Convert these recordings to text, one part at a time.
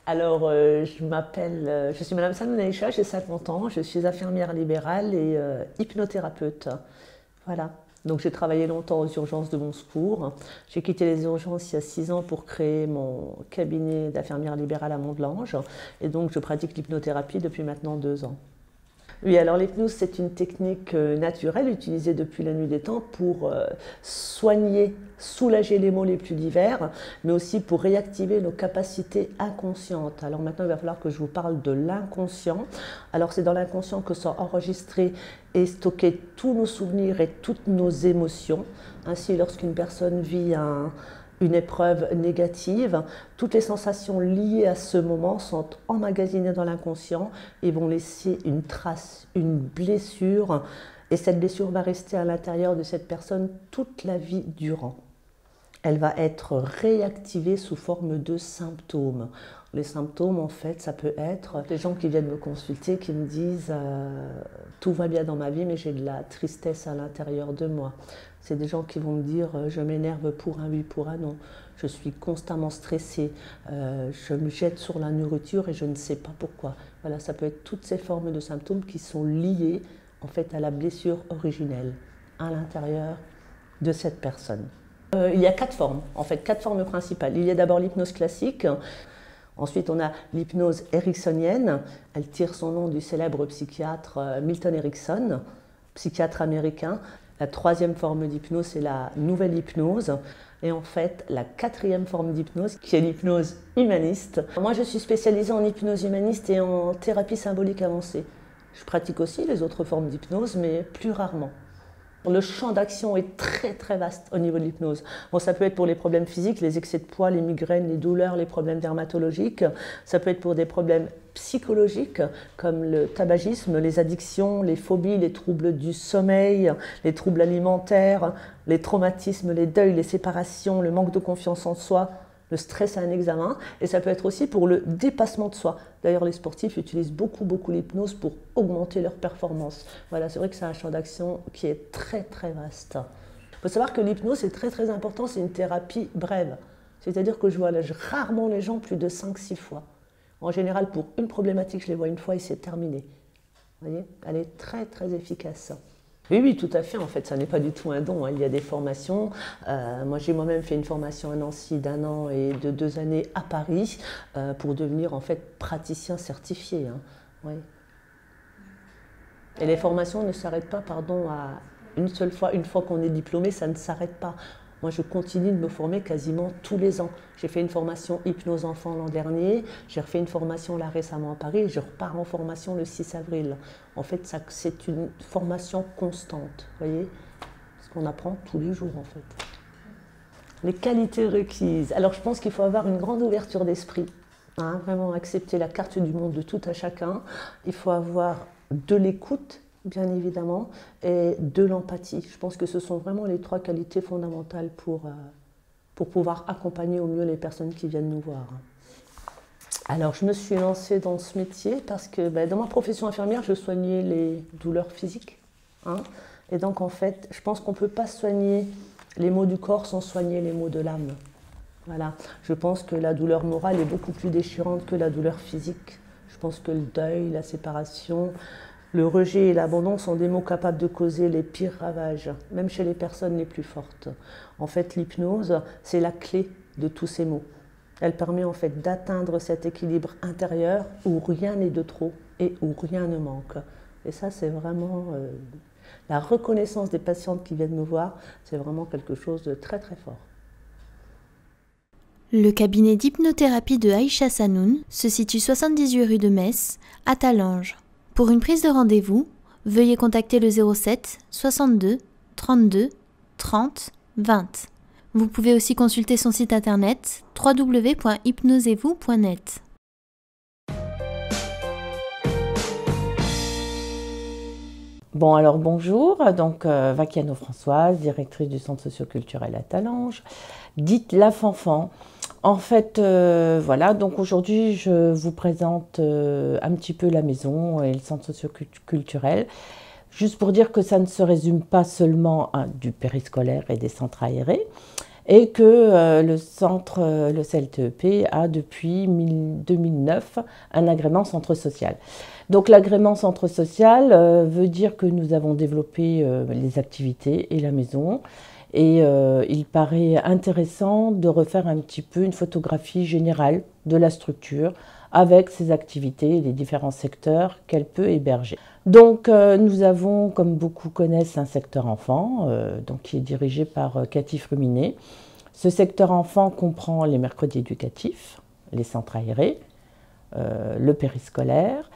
Alors, je suis Madame Sanoun Aïcha, j'ai 50 ans, je suis infirmière libérale et hypnothérapeute. Voilà. Donc, j'ai travaillé longtemps aux urgences de mon secours. J'ai quitté les urgences il y a 6 ans pour créer mon cabinet d'infirmière libérale à Mont-de-Lange. Et donc, je pratique l'hypnothérapie depuis maintenant 2 ans. Oui, alors l'hypnose, c'est une technique naturelle utilisée depuis la nuit des temps pour soigner, soulager les maux les plus divers, mais aussi pour réactiver nos capacités inconscientes. Alors maintenant, il va falloir que je vous parle de l'inconscient. Alors c'est dans l'inconscient que sont enregistrés et stockés tous nos souvenirs et toutes nos émotions. Ainsi, lorsqu'une personne vit une épreuve négative, toutes les sensations liées à ce moment sont emmagasinées dans l'inconscient et vont laisser une trace, une blessure, et cette blessure va rester à l'intérieur de cette personne toute la vie durant. Elle va être réactivée sous forme de symptômes. Les symptômes, en fait, ça peut être les gens qui viennent me consulter, qui me disent tout va bien dans ma vie, mais j'ai de la tristesse à l'intérieur de moi. C'est des gens qui vont me dire je m'énerve pour un oui, pour un non. Je suis constamment stressée, je me jette sur la nourriture et je ne sais pas pourquoi. Voilà, ça peut être toutes ces formes de symptômes qui sont liées en fait à la blessure originelle à l'intérieur de cette personne. Il y a 4 formes, en fait, 4 formes principales. Il y a d'abord l'hypnose classique. Ensuite, on a l'hypnose ericksonienne. Elle tire son nom du célèbre psychiatre Milton Erickson, psychiatre américain. La 3e forme d'hypnose, c'est la nouvelle hypnose. Et en fait, la 4e forme d'hypnose, qui est l'hypnose humaniste. Moi, je suis spécialisée en hypnose humaniste et en thérapie symbolique avancée. Je pratique aussi les autres formes d'hypnose, mais plus rarement. Le champ d'action est très très vaste au niveau de l'hypnose. Bon, ça peut être pour les problèmes physiques, les excès de poids, les migraines, les douleurs, les problèmes dermatologiques. Ça peut être pour des problèmes psychologiques comme le tabagisme, les addictions, les phobies, les troubles du sommeil, les troubles alimentaires, les traumatismes, les deuils, les séparations, le manque de confiance en soi, le stress à un examen. Et ça peut être aussi pour le dépassement de soi. D'ailleurs, les sportifs utilisent beaucoup l'hypnose pour augmenter leur performance. Voilà, c'est vrai que c'est un champ d'action qui est très très vaste. Il faut savoir que l'hypnose est très très important, c'est une thérapie brève. C'est-à-dire que je vois rarement les gens plus de 5-6 fois. En général, pour une problématique, je les vois une fois et c'est terminé. Vous voyez, elle est très très efficace. Oui, oui, tout à fait. En fait, ça n'est pas du tout un don. Il y a des formations. Moi, j'ai moi-même fait une formation à Nancy d'1 an et de 2 années à Paris pour devenir en fait praticien certifié. Oui. Et les formations ne s'arrêtent pas, pardon, à une seule fois. Une fois qu'on est diplômé, ça ne s'arrête pas. Moi, je continue de me former quasiment tous les ans. J'ai fait une formation hypnose enfant l'an dernier, j'ai refait une formation là récemment à Paris et je repars en formation le 6 avril. En fait, c'est une formation constante, vous voyez, parce qu'on apprend tous les jours en fait. Les qualités requises. Alors, je pense qu'il faut avoir une grande ouverture d'esprit, vraiment accepter la carte du monde de tout à chacun. Il faut avoir de l'écoute, bien évidemment, et de l'empathie. Je pense que ce sont vraiment les 3 qualités fondamentales pour pouvoir accompagner au mieux les personnes qui viennent nous voir. Alors, je me suis lancée dans ce métier parce que dans ma profession infirmière, je soignais les douleurs physiques. Et donc, en fait, je pense qu'on ne peut pas soigner les maux du corps sans soigner les maux de l'âme. Voilà. Je pense que la douleur morale est beaucoup plus déchirante que la douleur physique. Je pense que le deuil, la séparation, le rejet et l'abandon sont des maux capables de causer les pires ravages, même chez les personnes les plus fortes. En fait, l'hypnose, c'est la clé de tous ces maux. Elle permet en fait d'atteindre cet équilibre intérieur où rien n'est de trop et où rien ne manque. Et ça, c'est vraiment la reconnaissance des patientes qui viennent me voir, c'est vraiment quelque chose de très très fort. Le cabinet d'hypnothérapie de Aïcha Sanoun se situe 78 rue de Metz, à Talange. Pour une prise de rendez-vous, veuillez contacter le 07 62 32 30 20. Vous pouvez aussi consulter son site internet www.hypnosezvous.net. Bon, alors bonjour, donc Vacchiano Françoise, directrice du centre socioculturel à Talange, dite La Fanfan. En fait, voilà, donc aujourd'hui je vous présente un petit peu la maison et le centre socioculturel, juste pour dire que ça ne se résume pas seulement à du périscolaire et des centres aérés, et que le centre, le CLTEP, a depuis 2009 un agrément centre social. Donc l'agrément centre social veut dire que nous avons développé les activités et la maison, et il paraît intéressant de refaire un petit peu une photographie générale de la structure avec ses activités et les différents secteurs qu'elle peut héberger. Donc nous avons, comme beaucoup connaissent, un secteur enfant donc, qui est dirigé par Cathy Fruminet. Ce secteur enfant comprend les mercredis éducatifs, les centres aérés, le périscolaire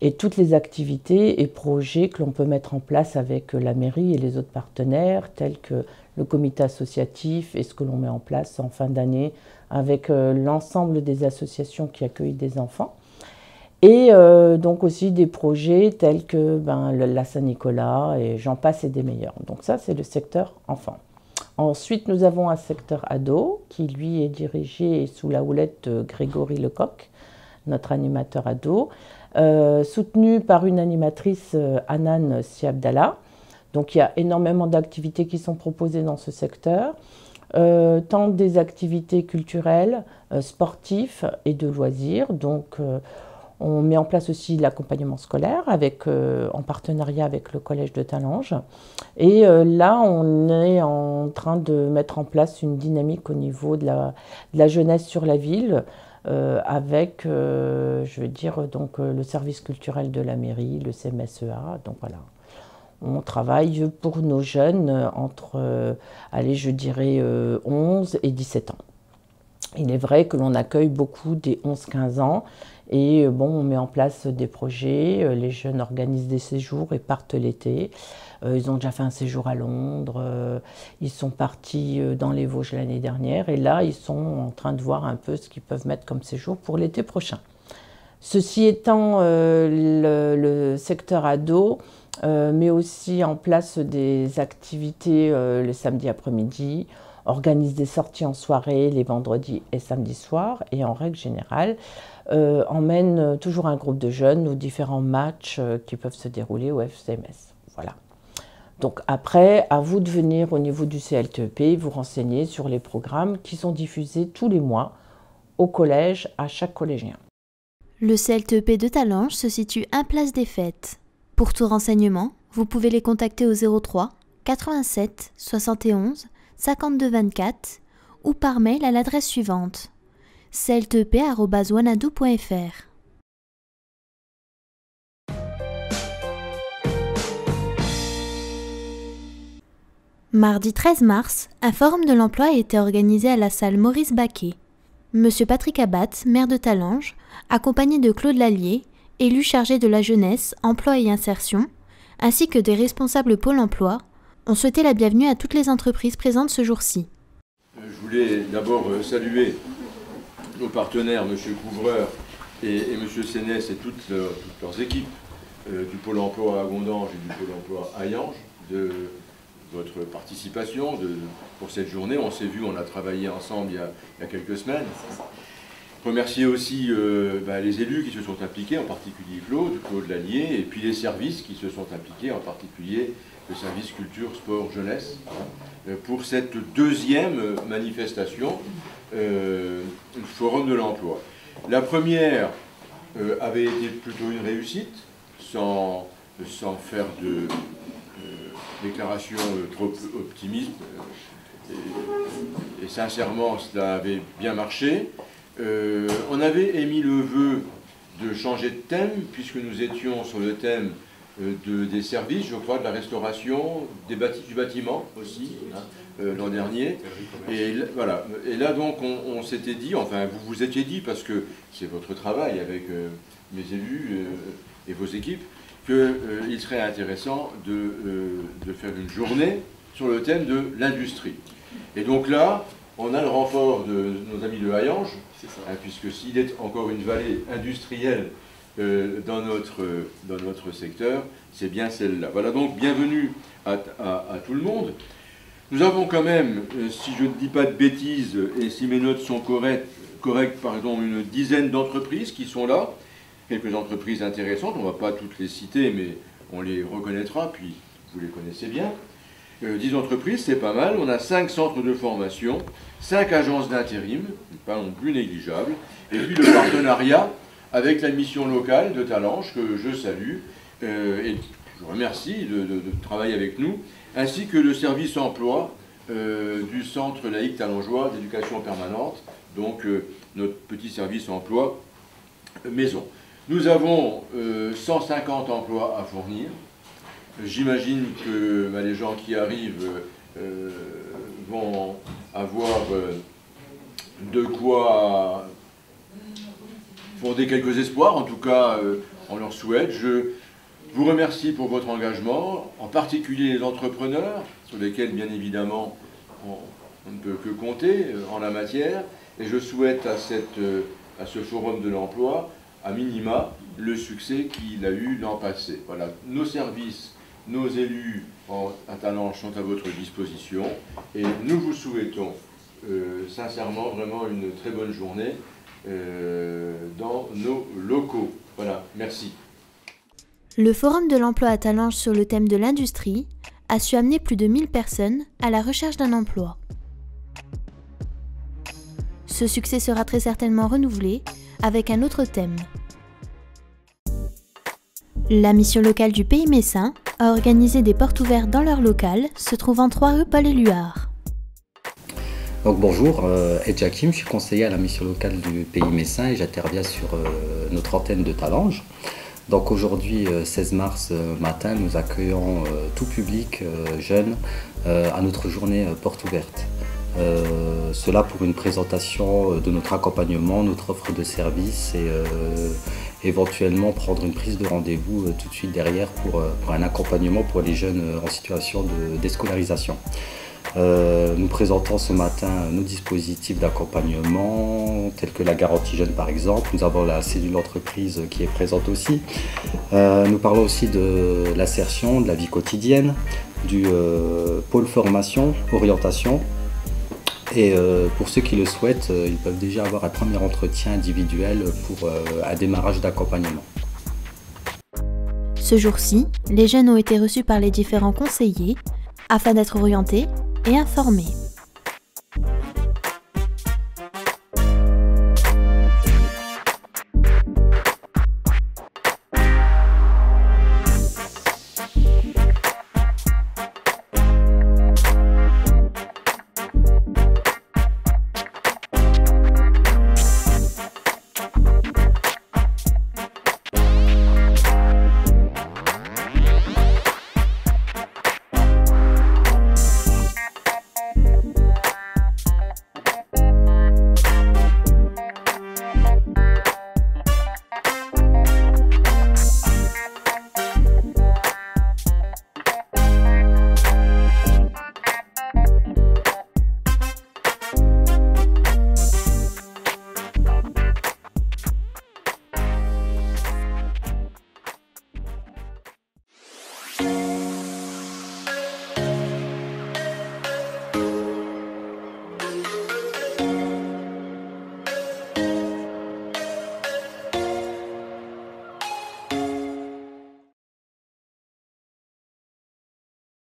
et toutes les activités et projets que l'on peut mettre en place avec la mairie et les autres partenaires, tels que le comité associatif et ce que l'on met en place en fin d'année avec l'ensemble des associations qui accueillent des enfants. Et donc aussi des projets tels que la Saint-Nicolas et j'en passe et des meilleurs. Donc ça, c'est le secteur enfant. Ensuite, nous avons un secteur ado qui, lui, est dirigé sous la houlette de Grégory Lecoq, notre animateur ado, soutenu par une animatrice, Hanan Siabdallah. Donc il y a énormément d'activités qui sont proposées dans ce secteur, tant des activités culturelles, sportives et de loisirs. Donc on met en place aussi l'accompagnement scolaire en partenariat avec le collège de Talange. Et là, on est en train de mettre en place une dynamique au niveau de la jeunesse sur la ville, avec, je veux dire, donc, le service culturel de la mairie, le CMSEA. Donc voilà, on travaille pour nos jeunes entre, allez, je dirais, 11 et 17 ans. Il est vrai que l'on accueille beaucoup des 11-15 ans et bon, on met en place des projets, les jeunes organisent des séjours et partent l'été. Ils ont déjà fait un séjour à Londres, ils sont partis dans les Vosges l'année dernière et là, ils sont en train de voir un peu ce qu'ils peuvent mettre comme séjour pour l'été prochain. Ceci étant, le secteur ado met aussi en place des activités le samedi après-midi, organise des sorties en soirée les vendredis et samedis soirs et en règle générale emmène toujours un groupe de jeunes aux différents matchs qui peuvent se dérouler au FCMS. Voilà. Donc après, à vous de venir au niveau du CLTEP, vous renseigner sur les programmes qui sont diffusés tous les mois au collège à chaque collégien. Le CLTEP de Talange se situe à Place des Fêtes. Pour tout renseignement, vous pouvez les contacter au 03 87 71 52 24 ou par mail à l'adresse suivante cltep@wanadoo.fr. Mardi 13 mars, un forum de l'emploi a été organisé à la salle Maurice Baquet. Monsieur Patrick Abat, maire de Talange, accompagné de Claude Lallier, élu chargé de la jeunesse, emploi et insertion, ainsi que des responsables Pôle emploi, ont souhaité la bienvenue à toutes les entreprises présentes ce jour-ci. Je voulais d'abord saluer nos partenaires, M. Couvreur et M. Sénès et toutes leurs équipes du Pôle emploi à Gondange et du Pôle emploi à Hayange, de votre participation pour cette journée. On s'est vu, on a travaillé ensemble il y a quelques semaines. Remercier aussi les élus qui se sont impliqués, en particulier Claude Lallier, et puis les services qui se sont impliqués, en particulier le service culture, sport, jeunesse, pour cette deuxième manifestation du Forum de l'emploi. La première avait été plutôt une réussite, sans faire de déclaration trop optimiste, et sincèrement cela avait bien marché. On avait émis le vœu de changer de thème, puisque nous étions sur le thème des services, je crois, de la restauration, du bâtiment aussi, l'an dernier. Et voilà. Et là donc on s'était dit, enfin vous vous étiez dit, parce que c'est votre travail avec mes élus et vos équipes, qu'il serait intéressant de faire une journée sur le thème de l'industrie. Et donc là, on a le renfort de nos amis de Hayange, puisque s'il est encore une vallée industrielle dans notre secteur, c'est bien celle-là. Voilà, donc bienvenue à tout le monde. Nous avons quand même, si je ne dis pas de bêtises, et si mes notes sont correctes, pardon, une dizaine d'entreprises qui sont là, quelques entreprises intéressantes, on ne va pas toutes les citer, mais on les reconnaîtra, puis vous les connaissez bien. 10 entreprises, c'est pas mal. On a 5 centres de formation, 5 agences d'intérim, pas non plus négligeable. Et puis le partenariat avec la mission locale de Talange, que je salue, et je remercie de travailler avec nous, ainsi que le service emploi du centre laïque talangeois d'éducation permanente, donc notre petit service emploi maison. Nous avons 150 emplois à fournir. J'imagine que les gens qui arrivent vont avoir de quoi fonder quelques espoirs. En tout cas, on leur souhaite. Je vous remercie pour votre engagement, en particulier les entrepreneurs, sur lesquels, bien évidemment, on ne peut que compter en la matière. Et je souhaite à ce forum de l'emploi, à minima, le succès qu'il a eu l'an passé. Voilà, nos services, nos élus à Talange sont à votre disposition et nous vous souhaitons sincèrement vraiment une très bonne journée dans nos locaux. Voilà, merci. Le Forum de l'emploi à Talange sur le thème de l'industrie a su amener plus de 1000 personnes à la recherche d'un emploi. Ce succès sera très certainement renouvelé avec un autre thème. La mission locale du Pays Messin a organisé des portes ouvertes dans leur local, se trouvant 3 rue Paul-Éluard. Donc bonjour, Ed Jakim, je suis conseiller à la mission locale du Pays Messin et j'interviens sur notre antenne de Talange. Donc aujourd'hui, 16 mars matin, nous accueillons tout public jeune à notre journée porte ouverte. Cela pour une présentation de notre accompagnement, notre offre de services et éventuellement prendre une prise de rendez-vous tout de suite derrière pour un accompagnement pour les jeunes en situation de déscolarisation. Nous présentons ce matin nos dispositifs d'accompagnement tels que la garantie jeune par exemple. Nous avons la cellule entreprise qui est présente aussi. Nous parlons aussi de l'insertion, de la vie quotidienne, du pôle formation, orientation. Et pour ceux qui le souhaitent, ils peuvent déjà avoir un premier entretien individuel pour un démarrage d'accompagnement. Ce jour-ci, les jeunes ont été reçus par les différents conseillers afin d'être orientés et informés.